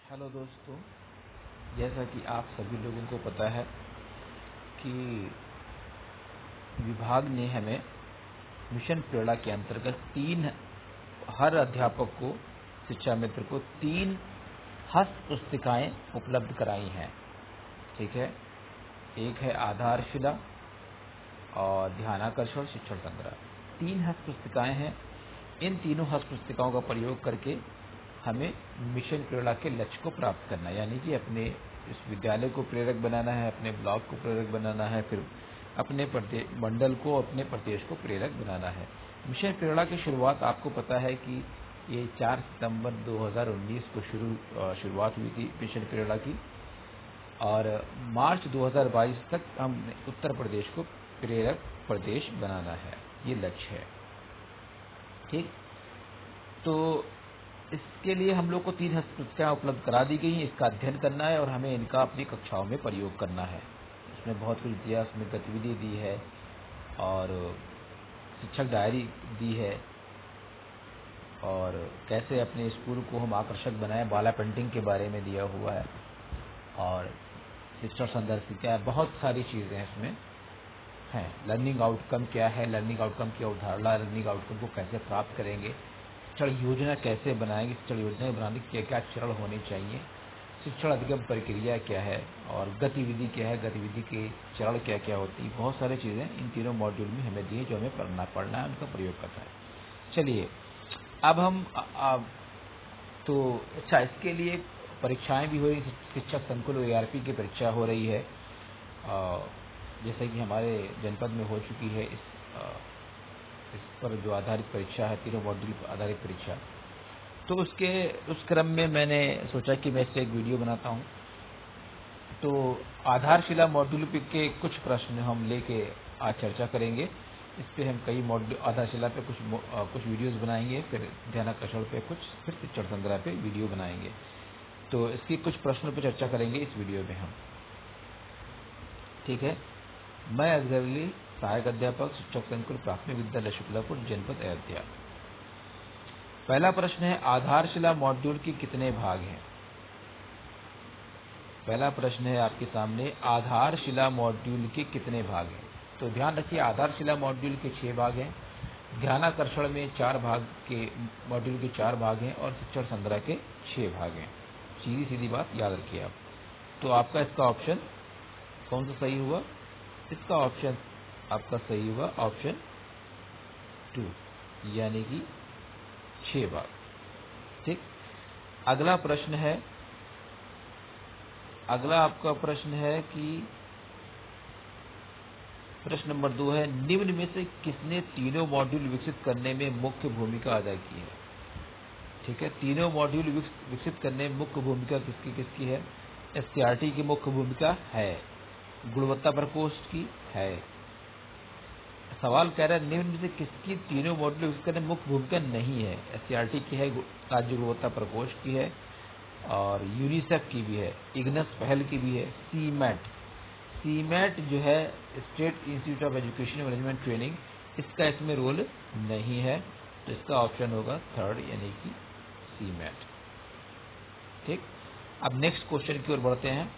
Hello दोस्तों, जैसा कि आप सभी लोगों को पता है कि विभाग ने हमें मिशन प्रेरणा के अंतर्गत हर अध्यापक को, शिक्षा मित्र को 3 हस्त पुस्तिकाएं उपलब्ध कराई हैं। ठीक है, एक है आधारशिला और ध्यानाकर्षण शिक्षण संग्रह। 3 हस्त पुस्तिकाएं हैं। इन तीनों हस्त पुस्तिकाओं का प्रयोग करके हमें मिशन प्रेरणा के लक्ष्य को प्राप्त करना है, यानी कि अपने इस विद्यालय को प्रेरक बनाना है, अपने ब्लॉक को प्रेरक बनाना है, फिर अपने मंडल को, अपने प्रदेश को प्रेरक बनाना है। मिशन प्रेरणा की शुरुआत आपको पता है कि ये 4 सितंबर 2019 को शुरुआत हुई थी मिशन प्रेरणा की, और मार्च 2022 तक हम उत्तर प्रदेश को प्रेरक प्रदेश बनाना है, ये लक्ष्य है। ठीक, तो इसके लिए हम लोग को 3 हस्त पुस्तिकाएं उपलब्ध करा दी गई हैं। इसका अध्ययन करना है और हमें इनका अपनी कक्षाओं में प्रयोग करना है। इसमें बहुत कुछ दिया, उसमें गतिविधि दी है और शिक्षक डायरी दी है, और कैसे अपने स्कूल को हम आकर्षक बनाएं, बाला पेंटिंग के बारे में दिया हुआ है, और शिक्षण संदर्शिका है। बहुत सारी चीज़ें इसमें हैं। लर्निंग आउटकम क्या है, लर्निंग आउटकम की अवधारणा, लर्निंग आउटकम को कैसे प्राप्त करेंगे, शिक्षण योजना कैसे बनाएंगे, शिक्षण योजना बनाने के क्या क्या चरण होने चाहिए, शिक्षण अधिगम प्रक्रिया क्या है, और गतिविधि क्या है, गतिविधि के चरण क्या क्या होती है। बहुत सारी चीज़ें इन तीनों मॉड्यूल में हमें दी, जो हमें पढ़ना है, उनका प्रयोग करना है। चलिए, अब हम तो अच्छा, इसके लिए परीक्षाएं भी हो रही। शिक्षक संकुल ARP की परीक्षा हो रही है, जैसे कि हमारे जनपद में हो चुकी है। इस पर जो आधारित परीक्षा है, तीनों मॉड्यूल पर आधारित परीक्षा, तो उस क्रम में मैंने सोचा कि मैं इससे एक वीडियो बनाता हूं। तो आधारशिला मॉड्यूल के कुछ प्रश्न हम लेके आज चर्चा करेंगे। इस पे हम कई मॉड्यूल, आधारशिला पे कुछ वीडियोस बनाएंगे, फिर ध्यानाकर्षण पे कुछ, फिर शिक्षण संग्रह पे वीडियो बनाएंगे। तो इसकी कुछ प्रश्नों पर चर्चा करेंगे इस वीडियो में हम। ठीक है, मैं अजहर अली, सहायक अध्यापक, शिक्षक संकुल, प्राथमिक विद्यालय शुक्लापुर, जनपद अयोध्या। पहला प्रश्न है, आधारशिला मॉड्यूल के कितने भाग हैं? पहला प्रश्न है आपके सामने, आधारशिला मॉड्यूल के कितने भाग हैं? तो ध्यान रखिए, आधारशिला मॉड्यूल के 6 भाग हैं, ध्यानाकर्षण में 4 भाग के मॉड्यूल के 4 भाग हैं, और शिक्षण संग्रह के 6 भाग हैं। सीधी सीधी बात याद रखिए आप। तो आपका इसका ऑप्शन कौन सा सही हुआ? इसका ऑप्शन आपका सही हुआ ऑप्शन 2, यानी कि 6 भाग। ठीक, अगला आपका प्रश्न है कि प्रश्न नंबर 2 है, निम्न में से किसने तीनों मॉड्यूल विकसित करने में मुख्य भूमिका अदा की है? ठीक है, तीनों मॉड्यूल विकसित करने में मुख्य भूमिका किसकी है? SCRT की मुख्य भूमिका है, गुणवत्ता प्रकोष्ठ की है। सवाल कह रहा है निम्न में से किसकी तीनों मॉड्यूल विकसित करने में मुख्य भूमिका नहीं है? SCRT की है, राज्य गुणवत्ता प्रकोष्ठ की है, और यूनिसेफ की भी है, इग्नस पहल की भी है, सीमैट जो है, state institute of education management training, इसका इसमें रोल नहीं है। तो इसका ऑप्शन होगा 3rd, यानी कि सीमैट। ठीक, अब नेक्स्ट क्वेश्चन की ओर बढ़ते हैं।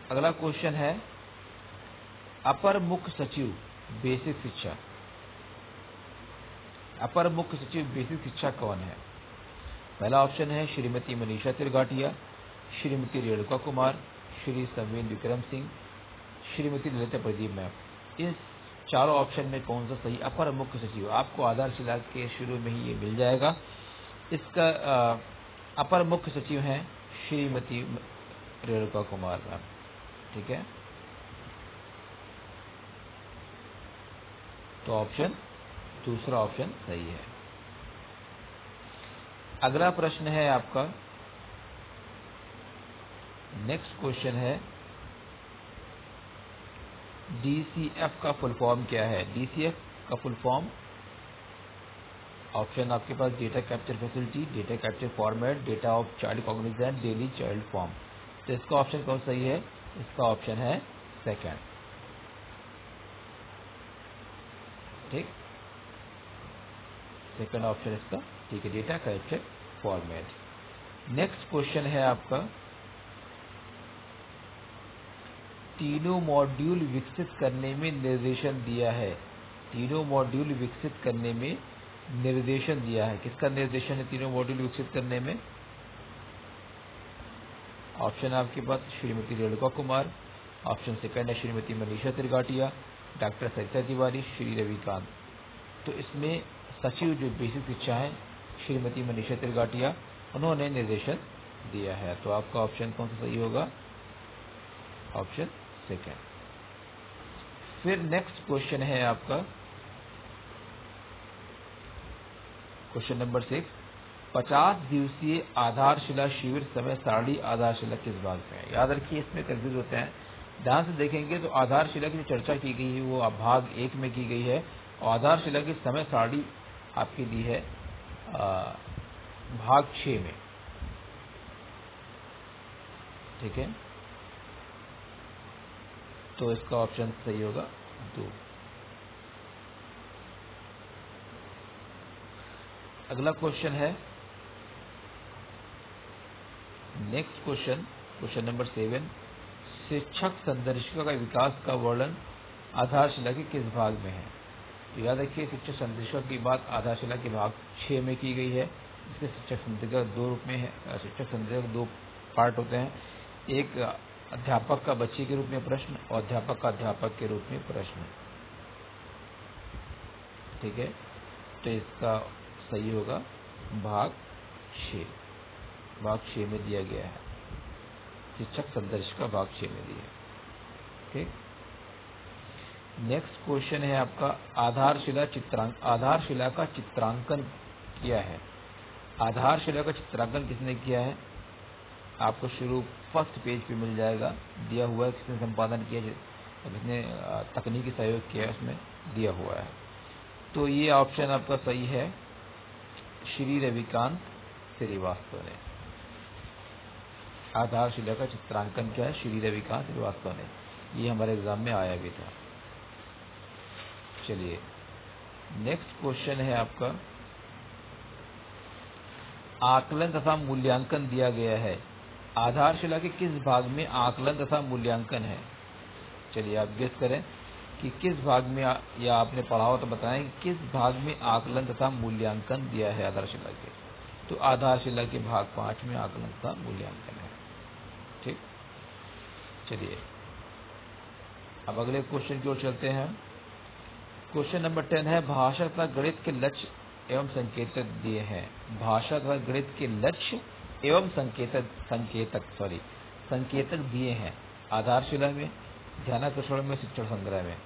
अगला क्वेश्चन है, अपर मुख्य सचिव बेसिक शिक्षा। अपर मुख्य सचिव बेसिक शिक्षा कौन है? पहला ऑप्शन है श्रीमती मनीषा त्रिघाटिया, श्रीमती रेणुका कुमार, श्री संवेद विक्रम सिंह, श्रीमती ललिता प्रदीप मैम। इस चारों ऑप्शन में कौन सा सही अपर मुख्य सचिव? आपको आधारशिला के शुरू में ही ये मिल जाएगा। इसका अपर मुख्य सचिव हैं श्रीमती रेणुका कुमार मैम। ठीक है, तो ऑप्शन दूसरा ऑप्शन सही है। अगला प्रश्न है आपका, नेक्स्ट क्वेश्चन है, DCF का फुल फॉर्म क्या है? DCF का फुल फॉर्म, ऑप्शन आपके पास data capture facility, data capture format, data of child cognizant, daily child form. तो इसका ऑप्शन कौन सही है? इसका ऑप्शन है 2nd। ठीक, 2nd ऑप्शन इसका ठीक है, data capture format. Next question है आपका, तीनों मॉड्यूल विकसित करने में निर्देशन दिया है। तीनों मॉड्यूल विकसित करने में निर्देशन दिया है। किसका निर्देशन है तीनों मॉड्यूल विकसित करने में? ऑप्शन आपके पास श्रीमती रेणुका कुमार, ऑप्शन सेकंड है श्रीमती मनीषा त्रिगाटिया, डॉक्टर सरिता तिवारी, श्री रविकांत। तो इसमें सचिव जो बेसिक शिक्षा है श्रीमती मनीषा त्रिगाटिया, उन्होंने निर्देशन दिया है। तो आपका ऑप्शन कौन सा सही होगा? Option second. फिर नेक्स्ट क्वेश्चन है आपका क्वेश्चन नंबर 6, 50 दिवसीय आधारशिला शिविर समय सारणी आधारशिला किस भाग में है? याद रखिए, इसमें कंफ्यूज होते हैं। ध्यान से देखेंगे तो आधारशिला की जो चर्चा की गई है वो भाग 1 में की गई है, और आधारशिला की समय सारणी आपकी दी है भाग 6 में। ठीक है, तो इसका ऑप्शन सही होगा 2। अगला क्वेश्चन है नेक्स्ट क्वेश्चन, क्वेश्चन नंबर 7, शिक्षक संदर्शिका का विकास का वर्णन आधारशिला के किस भाग में है? तो याद रखिए, शिक्षक संदर्शिका की बात आधारशिला के भाग 6 में की गई है। इसके शिक्षक संदर्शिका 2 रूप में है। शिक्षक संदर्शिका 2 पार्ट होते हैं, एक अध्यापक का बच्चे के रूप में प्रश्न और अध्यापक का अध्यापक के रूप में प्रश्न। ठीक है, तो इसका सही होगा भाग 6। भाग 6 में दिया गया है, शिक्षक संदर्शिका भाग 6 में दिया है। ठीक, नेक्स्ट क्वेश्चन है आपका, आधारशिला का चित्रांकन किया है। आधारशिला का चित्रांकन किसने किया है? आपको शुरू फर्स्ट पेज पे मिल जाएगा, दिया हुआ है किसने संपादन किया है, किसने तकनीकी सहयोग किया है, उसमें दिया हुआ है। तो ये ऑप्शन आपका सही है, श्री रविकांत श्रीवास्तव ने। आधारशिला का चित्रांकन किया है श्री रविकांत श्रीवास्तव ने, ये हमारे एग्जाम में आया भी था। चलिए, नेक्स्ट क्वेश्चन है आपका, आकलन तथा मूल्यांकन दिया गया है। आधारशिला के किस भाग में आकलन तथा मूल्यांकन है? चलिए आप गेस करें कि किस भाग में, या आपने पढ़ा हो तो बताएं किस भाग में आकलन तथा मूल्यांकन दिया है आधारशिला के। तो आधारशिला के भाग 5 में आकलन तथा मूल्यांकन है। ठीक, चलिए अब अगले क्वेश्चन की ओर चलते हैं। क्वेश्चन नंबर 10 है, भाषा तथा गणित के लक्ष्य एवं संकेतक दिए हैं। भाषा तथा गणित के लक्ष्य एवं संकेतक दिए हैं आधारशिला में, ध्यानाकर्षण में, शिक्षण संग्रह में।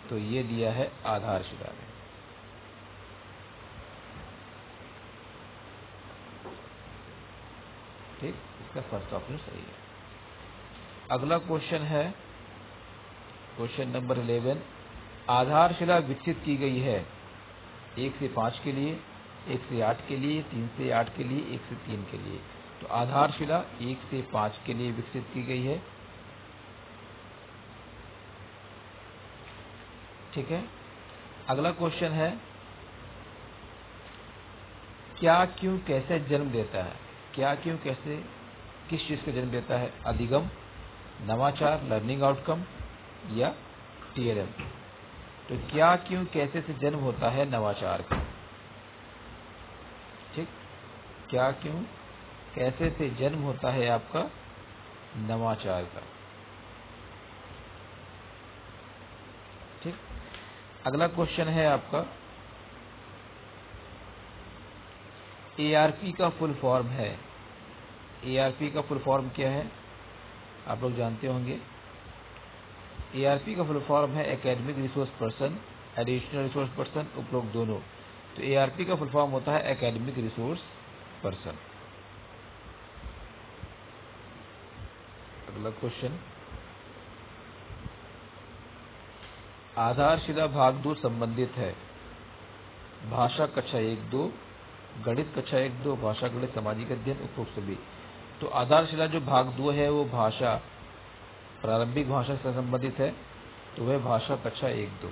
तो ये दिया है आधारशिला में। ठीक, इसका फर्स्ट ऑप्शन सही है। अगला क्वेश्चन है क्वेश्चन नंबर 11, आधारशिला विकसित की गई है 1 से 5 के लिए, 1 से 8 के लिए, 3 से 8 के लिए, 1 से 3 के लिए। तो आधारशिला 1 से 5 के लिए विकसित की गई है। ठीक है, अगला क्वेश्चन है, क्या क्यों कैसे जन्म देता है? क्या क्यों कैसे किस चीज का जन्म देता है? अधिगम, नवाचार, लर्निंग आउटकम या टीएलएम? तो क्या क्यों कैसे से जन्म होता है नवाचार का। ठीक, क्या क्यों कैसे से जन्म होता है आपका नवाचार का। ठीक, अगला क्वेश्चन है आपका, एआरपी का फुल फॉर्म है। एआरपी का फुल फॉर्म क्या है? आप लोग जानते होंगे। एआरपी का फुल फॉर्म है academic resource person, additional resource person, उपरोक्त दोनों। तो एआरपी का फुल फॉर्म होता है एकेडमिक रिसोर्स पर्सन। अगला क्वेश्चन, आधारशिला भाग 2 संबंधित है भाषा कक्षा 1-2, गणित कक्षा 1-2, भाषा गणित सामाजिक अध्ययन, उपरोक्त सभी। तो आधारशिला जो भाग 2 है वो भाषा, प्रारंभिक भाषा से संबंधित है, तो वह भाषा कक्षा 1-2।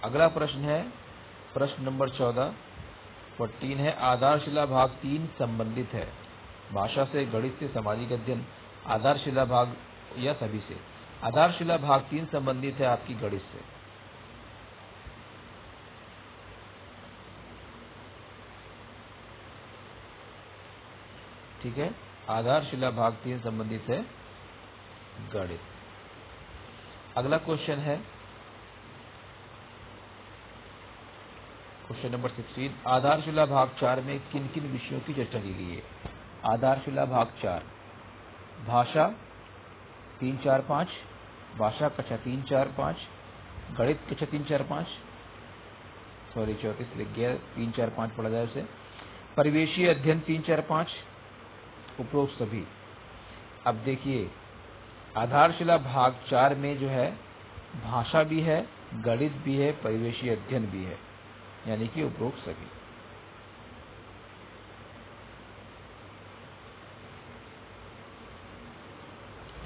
अगला प्रश्न है, प्रश्न नंबर 14 है आधारशिला भाग 3 संबंधित है भाषा से, गणित से, सामाजिक अध्ययन, आधारशिला भाग या सभी से। आधारशिला भाग 3 संबंधित है आपकी गणित से। ठीक है, आधारशिला भाग 3 संबंधित है गणित। अगला क्वेश्चन है क्वेश्चन नंबर 16, आधारशिला भाग 4 में किन किन विषयों की चर्चा की गई है। आधारशिला भाग 4 भाषा 3, 4, 5, भाषा कक्षा 3, 4, 5, गणित कक्षा 3, 4, 5, सॉरी 34 लिख गया, 3, 4, 5 पढ़ा जाए उसे, परिवेशीय अध्ययन 3, 4, 5, उपरोक्त सभी। अब देखिए आधारशिला भाग 4 में जो है भाषा भी है, गणित भी है, परिवेशीय अध्ययन भी है, यानी कि उपरोक्त सभी।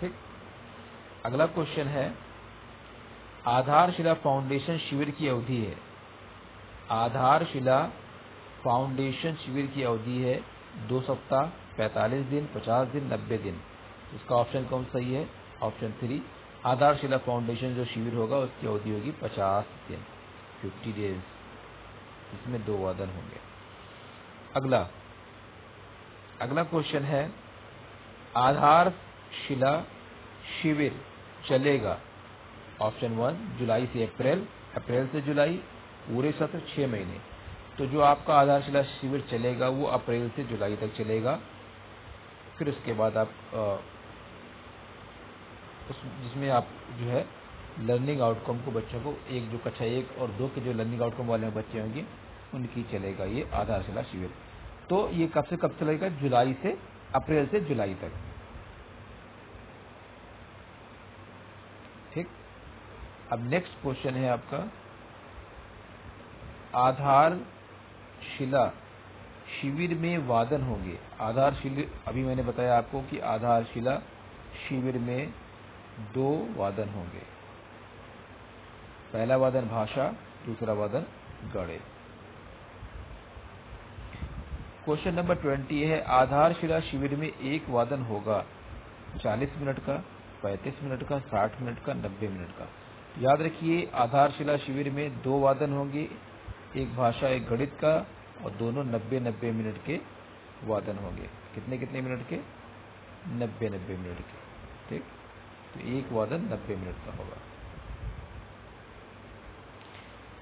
ठीक, अगला क्वेश्चन है आधारशिला फाउंडेशन शिविर की अवधि है। आधारशिला फाउंडेशन शिविर की अवधि है 2 सप्ताह, 45 दिन, 50 दिन, 90 दिन। इसका ऑप्शन कौन सही है? ऑप्शन 3। आधारशिला फाउंडेशन जो शिविर होगा उसकी अवधि होगी 50 दिन, 50 डेज, इसमें 2 वादन होंगे। अगला क्वेश्चन है आधारशिला शिविर चलेगा। ऑप्शन 1 जुलाई से अप्रैल, अप्रैल से जुलाई, पूरे सत्र 6 महीने। तो जो आपका आधारशिला शिविर चलेगा वो अप्रैल से जुलाई तक चलेगा। फिर उसके बाद आप जिसमें आप जो है लर्निंग आउटकम को बच्चों को जो कक्षा 1 और 2 के जो लर्निंग आउटकम वाले बच्चे होंगे उनकी चलेगा ये आधारशिला शिविर। तो ये कब से कब चलेगा? जुलाई से अप्रैल से जुलाई तक। ठीक, अब नेक्स्ट क्वेश्चन है आपका आधारशिला शिविर में वादन होंगे। आधारशिला, अभी मैंने बताया आपको कि आधारशिला शिविर में 2 वादन होंगे। पहला वादन भाषा, दूसरा वादन गणित। क्वेश्चन नंबर 20 है आधारशिला शिविर में एक वादन होगा 40 मिनट का, 35 मिनट का, 60 मिनट का, 90 मिनट का। याद रखिए आधारशिला शिविर में 2 वादन होंगे, एक भाषा एक गणित का, और दोनों 90-90 मिनट के वादन होंगे। कितने कितने मिनट के? 90-90 मिनट के। ठीक, तो एक वादन 90 मिनट का होगा।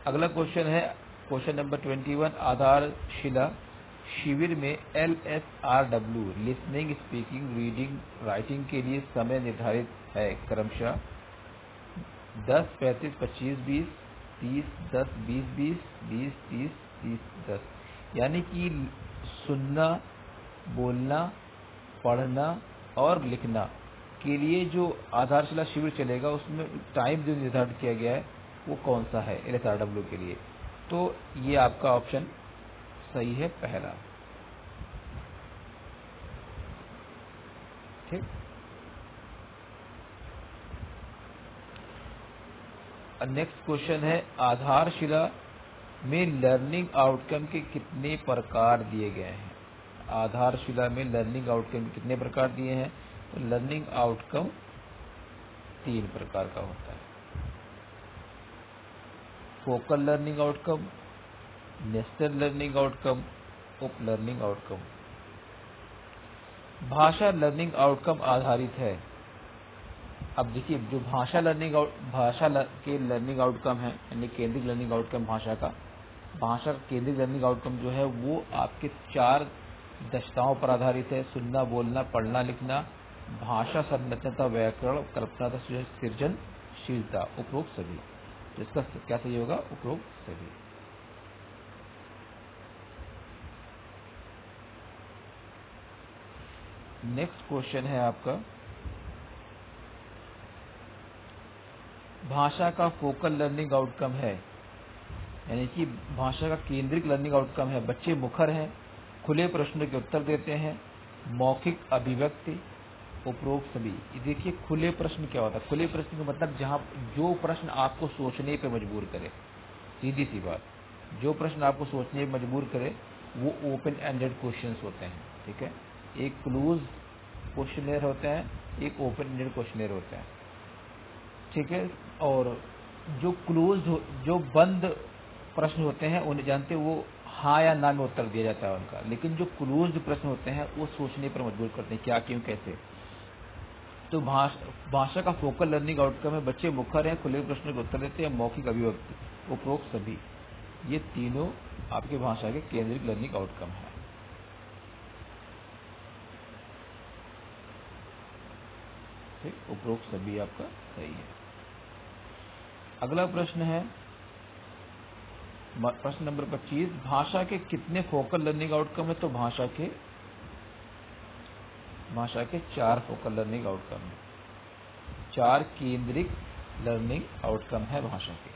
अगला क्वेश्चन है क्वेश्चन नंबर 21, आधारशिला शिविर में LSRW listening, speaking, reading, writing के लिए समय निर्धारित है क्रमशः 10, 35, 25, 20, 30, 10, 20, 20, 20, 30, 30, 10। यानी कि सुनना, बोलना, पढ़ना और लिखना के लिए जो आधारशिला शिविर चलेगा उसमें टाइम जो निर्धारित किया गया है वो कौन सा है LSRW के लिए? तो ये आपका ऑप्शन सही है, पहला। ठीक, नेक्स्ट क्वेश्चन है आधारशिला में लर्निंग आउटकम के कितने प्रकार दिए गए हैं। आधारशिला में लर्निंग आउटकम के कितने प्रकार दिए हैं? तो लर्निंग आउटकम 3 प्रकार का होता है। Focal learning outcome, nested learning outcome, उप लर्निंग आउटकम। भाषा लर्निंग आउटकम आधारित है। अब देखिए जो भाषा के लर्निंग आउटकम है, यानी केंद्रित लर्निंग आउटकम भाषा का केंद्रित लर्निंग आउटकम जो है वो आपके 4 दक्षताओं पर आधारित है। सुनना, बोलना, पढ़ना, लिखना, भाषा संरचना, व्याकरण, कल्पना, सृजनशीलता, उपरोक्त सभी। तो इसका क्या सही होगा? उपरोक्त सभी। नेक्स्ट क्वेश्चन है आपका भाषा का फोकल लर्निंग आउटकम है, यानी कि भाषा का केंद्रित लर्निंग आउटकम है। बच्चे मुखर हैं, खुले प्रश्नों के उत्तर देते हैं, मौखिक अभिव्यक्ति, उपरोक्त सभी। देखिए खुले प्रश्न क्या होता है? खुले प्रश्न का मतलब जहाँ जो प्रश्न आपको सोचने पे मजबूर करे, सीधी सी बात। जो प्रश्न आपको सोचने में मजबूर करे वो ओपन एंडेड क्वेश्चंस होते हैं। ठीक है, एक क्लोज क्वेश्चनर होता है, एक ओपन एंडेड क्वेश्चनर होता है। ठीक है, और जो जो बंद प्रश्न होते हैं उन्हें जानते वो हाँ या ना में उत्तर दिया जाता है उनका, लेकिन जो क्लोज प्रश्न होते हैं वो सोचने पर मजबूर करते हैं क्या, क्यों, कैसे। तो भाषा का फोकल लर्निंग आउटकम है बच्चे मुखर हैं, खुले प्रश्न के उत्तर देते हैं, मौखिक अभिव्यक्ति, उपरोक्त सभी, ये तीनों आपकी भाषा के केंद्रित लर्निंग आउटकम है। ठीक, उपरोक्त सभी आपका सही है। अगला प्रश्न है प्रश्न नंबर 25, भाषा के कितने फोकल लर्निंग आउटकम है? तो भाषा के 4 फोकल लर्निंग आउटकम है, 4 केंद्रित लर्निंग आउटकम है भाषा के।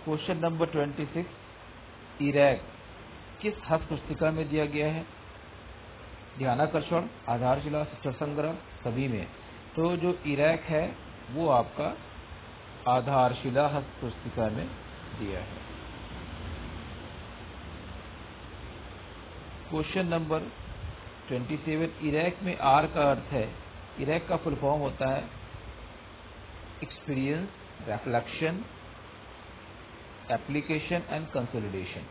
क्वेश्चन नंबर 26, इरैक किस हस्त पुस्तिका में दिया गया है? ध्यानाकर्षण, आधारशिला, शिक्षण संग्रह, सभी में। तो जो इरैक है वो आपका आधारशिला हस्त पुस्तिका में दिया है। क्वेश्चन नंबर 27, इरैक में आर का अर्थ है, इरैक का फुल फॉर्म होता है experience, reflection, application and consolidation.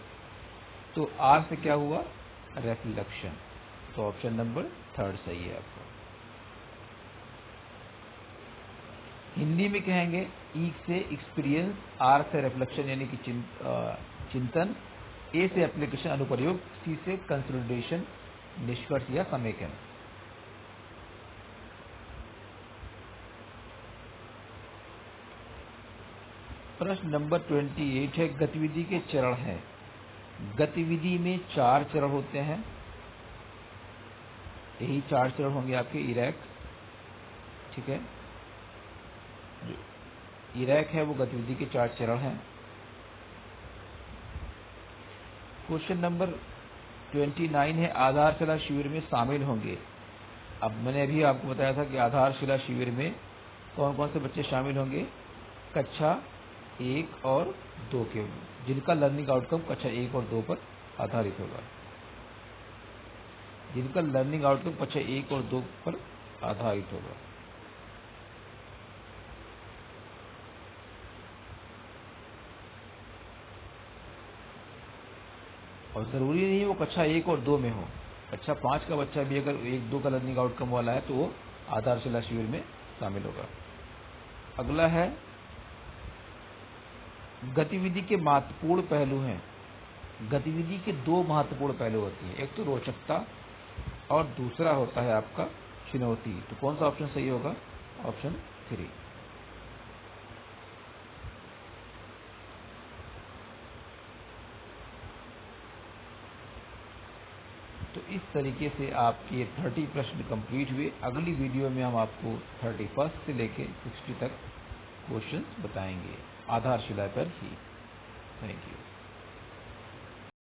तो आर से क्या हुआ? रिफ्लेक्शन। तो ऑप्शन नंबर 3 सही है आपका। हिंदी में कहेंगे ई से एक्सपीरियंस, आर से रिफ्लेक्शन यानी कि चिंतन, ए से एप्लीकेशन अनुप्रयोग, सी से कंसोलिडेशन निष्कर्ष या समेकन। प्रश्न नंबर 28 है, गतिविधि के चरण हैं। गतिविधि में 4 चरण होते हैं, यही 4 चरण होंगे आपके इरैक। ठीक है, जो इरैक है वो गतिविधि के 4 चरण हैं। क्वेश्चन नंबर 29 है, आधारशिला शिविर में शामिल होंगे। अब मैंने अभी आपको बताया था कि आधारशिला शिविर में कौन कौन से बच्चे शामिल होंगे? कक्षा 1 और 2 के, जिनका लर्निंग आउटकम कक्षा 1 और 2 पर आधारित होगा, जिनका लर्निंग आउटकम कक्षा 1 और 2 पर आधारित होगा। और जरूरी नहीं है वो कक्षा 1 और 2 में हो, कक्षा 5 का बच्चा भी अगर 1-2 का लर्निंग आउटकम वाला है तो वो आधारशिला शिविर में शामिल होगा। अगला है, गतिविधि के महत्वपूर्ण पहलू हैं। गतिविधि के 2 महत्वपूर्ण पहलू होती हैं, एक तो रोचकता और दूसरा होता है आपका चुनौती। तो कौन सा ऑप्शन सही होगा? ऑप्शन 3। तो इस तरीके से आपके 30 प्रश्न कंप्लीट हुए। अगली वीडियो में हम आपको 31 से लेके 60 तक क्वेश्चंस बताएंगे आधारशिला पर ही। Thank you.